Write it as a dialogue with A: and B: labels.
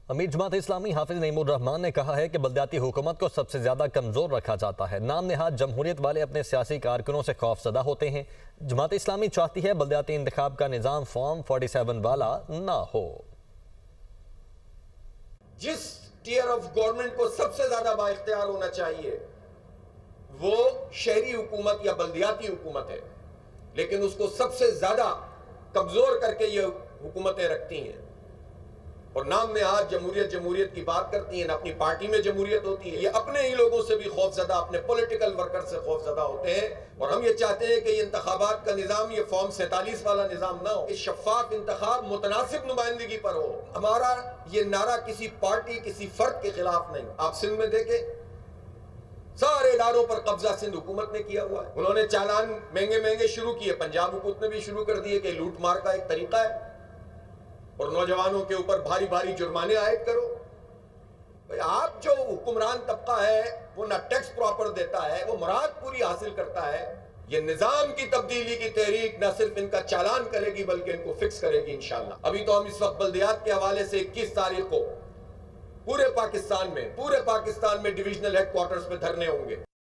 A: امیر جماعت اسلامی حافظ نعیم الرحمان نے کہا ہے کہ بلدیاتی حکومت کو سب سے زیادہ کمزور رکھا جاتا ہے۔ نام نہاد جمہوریت والے اپنے سیاسی کارکنوں سے خوف زدہ ہوتے ہیں۔ جماعت اسلامی چاہتی ہے بلدیاتی انتخاب کا نظام فارم 47 والا نہ ہو۔
B: جس ٹیئر آف گورنمنٹ کو سب سے زیادہ با اختیار ہونا چاہیے وہ شہری حکومت یا بلدیاتی حکومت ہے، لیکن اس کو سب سے زیادہ کمزور کر کے یہ حکومتیں رکھتی ہیں اور نام نہاد جمہوریت کی بات کرتی ہیں۔ اپنی پارٹی میں جمہوریت ہوتی ہے، یہ اپنے ہی لوگوں سے بھی خوف زدہ، اپنے پولیٹیکل ورکر سے خوف زدہ ہوتے ہیں۔ اور ہم یہ چاہتے ہیں کہ یہ انتخابات کا نظام یہ فارم 47 والا نظام نہ ہو، شفاف انتخاب متناسب نمائندگی پر ہو۔ ہمارا یہ نعرہ کسی پارٹی کسی فرد کے خلاف نہیں۔ آپ سندھ میں دیکھیں، سارے اداروں پر قبضہ سندھ حکومت نے کیا ہوا ہے۔ انہوں نے چالان مہنگے شروع کیے، پنجاب حکومت نے بھی شروع کر دیے کہ لوٹ مار کا ایک طریقہ ہے اور نوجوانوں کے اوپر بھاری جرمانے عائد کرو۔ آپ جو حکمران طبقہ ہے وہ نہ ٹیکس پراپر دیتا ہے، وہ مراد پوری حاصل کرتا ہے۔ یہ نظام کی تبدیلی کی تحریک نہ صرف ان کا چالان کرے گی بلکہ ان کو فکس کرے گی انشاءاللہ۔ ابھی تو ہم اس وقت بلدیات کے حوالے سے 21 تاریخ کو پورے پاکستان میں ڈویژنل ہیڈ کوارٹرز پہ دھرنے ہوں گے۔